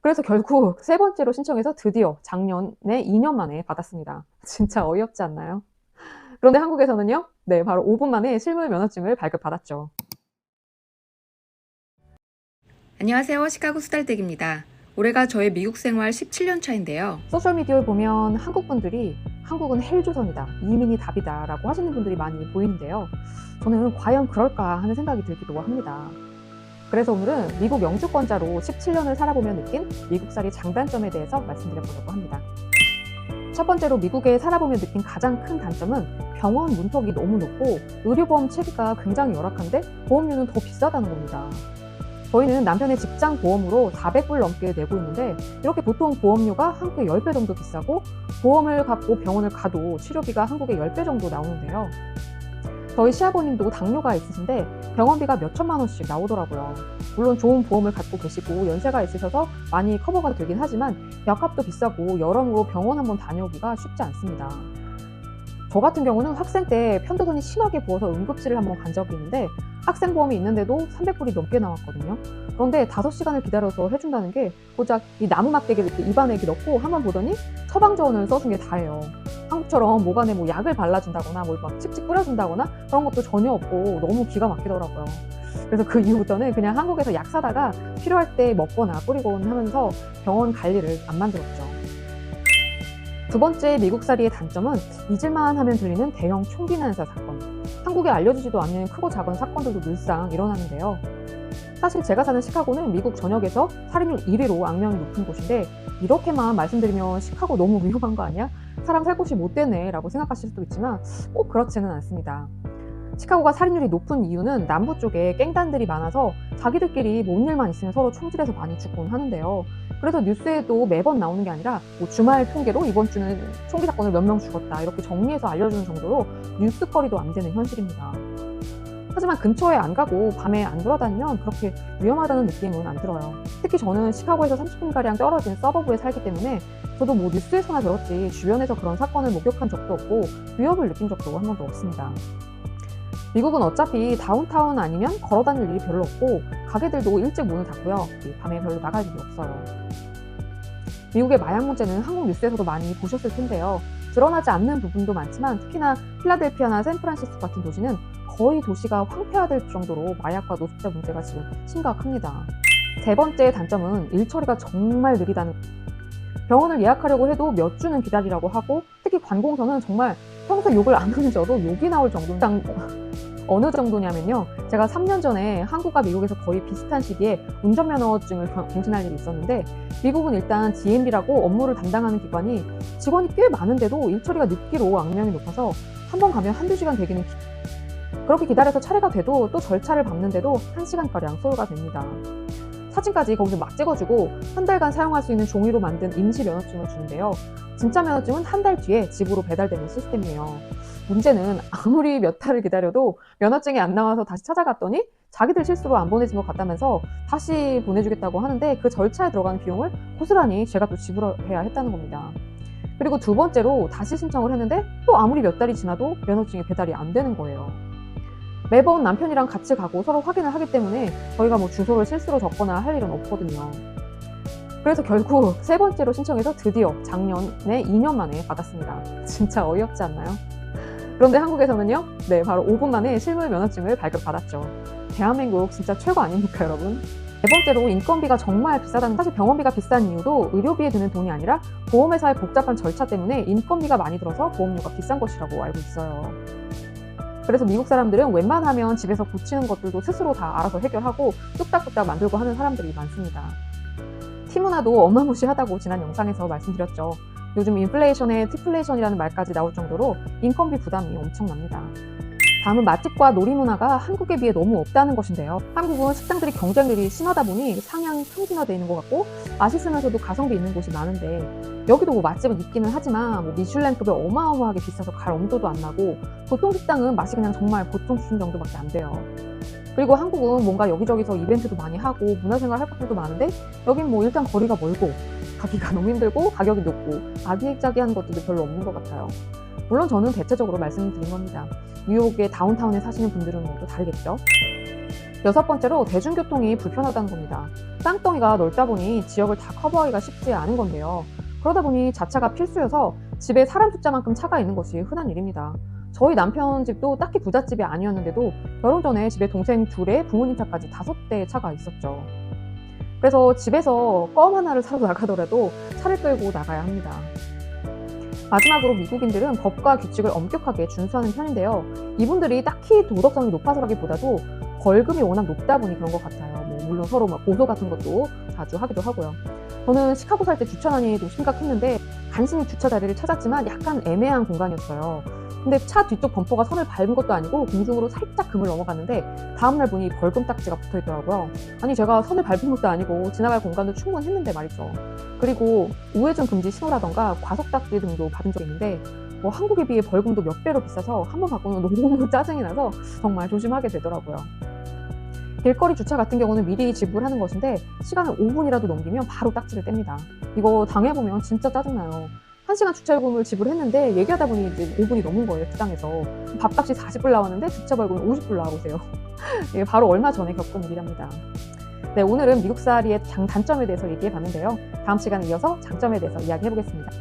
그래서 결국 세 번째로 신청해서 드디어 작년에 2년 만에 받았습니다. 진짜 어이없지 않나요? 그런데 한국에서는요, 네, 바로 5분 만에 실물 면허증을 발급받았죠. 안녕하세요. 시카고 수달댁입니다. 올해가 저의 미국 생활 17년 차인데요. 소셜미디어를 보면 한국 분들이 한국은 헬조선이다, 이민이 답이다 라고 하시는 분들이 많이 보이는데요. 저는 과연 그럴까 하는 생각이 들기도 합니다. 그래서 오늘은 미국 영주권자로 17년을 살아보며 느낀 미국살이 장단점에 대해서 말씀드려보려고 합니다. 첫 번째로 미국에 살아보며 느낀 가장 큰 단점은 병원 문턱이 너무 높고 의료보험 체계가 굉장히 열악한데 보험료는 더 비싸다는 겁니다. 저희는 남편의 직장 보험으로 400불 넘게 내고 있는데 이렇게 보통 보험료가 한국의 10배 정도 비싸고 보험을 갖고 병원을 가도 치료비가 한국의 10배 정도 나오는데요. 저희 시아버님도 당뇨가 있으신데 병원비가 몇 천만 원씩 나오더라고요. 물론 좋은 보험을 갖고 계시고 연세가 있으셔서 많이 커버가 되긴 하지만 약값도 비싸고 여러모로 병원 한번 다녀오기가 쉽지 않습니다. 저 같은 경우는 학생 때 편도선이 심하게 부어서 응급실을 한번 간 적이 있는데 학생보험이 있는데도 300불이 넘게 나왔거든요. 그런데 5시간을 기다려서 해준다는 게 고작 이 나무 막대기를 이렇게 입안에 이렇게 넣고 한번 보더니 처방전을 써준 게 다예요. 한국처럼 목안에 뭐 약을 발라준다거나 뭘 막 칙칙 뿌려준다거나 그런 것도 전혀 없고 너무 기가 막히더라고요. 그래서 그 이후부터는 그냥 한국에서 약 사다가 필요할 때 먹거나 뿌리곤 하면서 병원 갈 일을 안 만들었죠. 두 번째 미국살이의 단점은 잊을만 하면 들리는 대형 총기 난사 사건. 한국에 알려지지도 않는 크고 작은 사건들도 늘상 일어나는데요. 사실 제가 사는 시카고는 미국 전역에서 살인율 1위로 악명이 높은 곳인데 이렇게만 말씀드리면 시카고 너무 위험한 거 아니야? 사람 살 곳이 못 되네 라고 생각하실 수도 있지만 꼭 그렇지는 않습니다. 시카고가 살인율이 높은 이유는 남부 쪽에 갱단들이 많아서 자기들끼리 뭔 일만 있으면 서로 총질해서 많이 죽곤 하는데요. 그래서 뉴스에도 매번 나오는 게 아니라 뭐 주말 통계로 이번 주는 총기 사건을 몇 명 죽었다 이렇게 정리해서 알려주는 정도로 뉴스거리도 안 되는 현실입니다. 하지만 근처에 안 가고 밤에 안 돌아다니면 그렇게 위험하다는 느낌은 안 들어요. 특히 저는 시카고에서 30분가량 떨어진 서버브에 살기 때문에 저도 뭐 뉴스에서나 들었지 주변에서 그런 사건을 목격한 적도 없고 위협을 느낀 적도 한 번도 없습니다. 미국은 어차피 다운타운 아니면 걸어 다닐 일이 별로 없고 가게들도 일찍 문을 닫고요. 밤에 별로 나갈 일이 없어요. 미국의 마약 문제는 한국 뉴스에서도 많이 보셨을 텐데요. 드러나지 않는 부분도 많지만 특히나 필라델피아나 샌프란시스코 같은 도시는 거의 도시가 황폐화될 정도로 마약과 노숙자 문제가 지금 심각합니다. 세 번째 단점은 일 처리가 정말 느리다는 병원을 예약하려고 해도 몇 주는 기다리라고 하고 특히 관공서는 정말 평소 욕을 안 흔져도 욕이 나올 정도 어느 정도냐면요. 제가 3년 전에 한국과 미국에서 거의 비슷한 시기에 운전면허증을 갱신할 일이 있었는데 미국은 일단 DMV라고 업무를 담당하는 기관이 직원이 꽤 많은데도 일처리가 늦기로 악명이 높아서 한 번 가면 한두 시간 되기는 그렇게 기다려서 차례가 돼도 또 절차를 밟는데도 1시간가량 소요가 됩니다. 사진까지 거기서 막 찍어주고 한 달간 사용할 수 있는 종이로 만든 임시 면허증을 주는데요. 진짜 면허증은 한 달 뒤에 집으로 배달되는 시스템이에요. 문제는 아무리 몇 달을 기다려도 면허증이 안 나와서 다시 찾아갔더니 자기들 실수로 안 보내진 것 같다면서 다시 보내주겠다고 하는데 그 절차에 들어가는 비용을 고스란히 제가 또 지불해야 했다는 겁니다. 그리고 두 번째로 다시 신청을 했는데 또 아무리 몇 달이 지나도 면허증이 배달이 안 되는 거예요. 매번 남편이랑 같이 가고 서로 확인을 하기 때문에 저희가 뭐 주소를 실수로 적거나 할 일은 없거든요. 그래서 결국 세 번째로 신청해서 드디어 작년에 2년 만에 받았습니다. 진짜 어이없지 않나요? 그런데 한국에서는요, 네, 바로 5분 만에 실물 면허증을 발급받았죠. 대한민국 진짜 최고 아닙니까, 여러분? 네 번째로 인건비가 정말 비싸다는 사실 병원비가 비싼 이유도 의료비에 드는 돈이 아니라 보험회사의 복잡한 절차 때문에 인건비가 많이 들어서 보험료가 비싼 것이라고 알고 있어요. 그래서 미국 사람들은 웬만하면 집에서 고치는 것들도 스스로 다 알아서 해결하고 뚝딱뚝딱 만들고 하는 사람들이 많습니다. 티문화도 어마무시하다고 지난 영상에서 말씀드렸죠. 요즘 인플레이션에 티플레이션이라는 말까지 나올 정도로 인건비 부담이 엄청납니다. 다음은 맛집과 놀이문화가 한국에 비해 너무 없다는 것인데요. 한국은 식당들이 경쟁률이 심하다 보니 상향 평준화되어 있는 것 같고 맛있으면서도 가성비 있는 곳이 많은데 여기도 뭐 맛집은 있기는 하지만 뭐 미슐랭급에 어마어마하게 비싸서 갈 엄두도 안 나고 보통 식당은 맛이 그냥 정말 보통 수준 정도밖에 안 돼요. 그리고 한국은 뭔가 여기저기서 이벤트도 많이 하고 문화생활 할 것들도 많은데 여긴 뭐 일단 거리가 멀고 가기가 너무 힘들고 가격이 높고 아기자기한 것들도 별로 없는 것 같아요. 물론 저는 대체적으로 말씀드린 겁니다. 뉴욕의 다운타운에 사시는 분들은 또 다르겠죠. 6번째로 대중교통이 불편하다는 겁니다. 땅덩이가 넓다 보니 지역을 다 커버하기가 쉽지 않은 건데요. 그러다 보니 자차가 필수여서 집에 사람 숫자만큼 차가 있는 것이 흔한 일입니다. 저희 남편 집도 딱히 부잣집이 아니었는데도 결혼 전에 집에 동생 둘에 부모님 차까지 5대의 차가 있었죠. 그래서 집에서 껌 하나를 사러 나가더라도 차를 끌고 나가야 합니다. 마지막으로 미국인들은 법과 규칙을 엄격하게 준수하는 편인데요. 이분들이 딱히 도덕성이 높아서라기보다도 벌금이 워낙 높다 보니 그런 것 같아요. 물론 서로 고소 같은 것도 자주 하기도 하고요. 저는 시카고 살 때 주차난이 좀 심각했는데 간신히 주차 자리를 찾았지만 약간 애매한 공간이었어요. 근데 차 뒤쪽 범퍼가 선을 밟은 것도 아니고 공중으로 살짝 금을 넘어갔는데 다음날 보니 벌금 딱지가 붙어있더라고요. 아니 제가 선을 밟은 것도 아니고 지나갈 공간도 충분했는데 말이죠. 그리고 우회전 금지 신호라던가 과속 딱지 등도 받은 적이 있는데 한국에 비해 벌금도 몇 배로 비싸서 한번 받고는 너무 짜증이 나서 정말 조심하게 되더라고요. 길거리 주차 같은 경우는 미리 지불하는 것인데 시간을 5분이라도 넘기면 바로 딱지를 뗍니다. 이거 당해보면 진짜 짜증나요. 1시간 주차요금을 지불했는데 얘기하다 보니 이제 5분이 넘은 거예요, 부당해서. 밥값이 40불 나왔는데 주차 벌금은 50불 나와보세요. 이게 바로 얼마 전에 겪은 일이랍니다. 네, 오늘은 미국살이의 단점에 대해서 얘기해봤는데요. 다음 시간에 이어서 장점에 대해서 이야기해보겠습니다.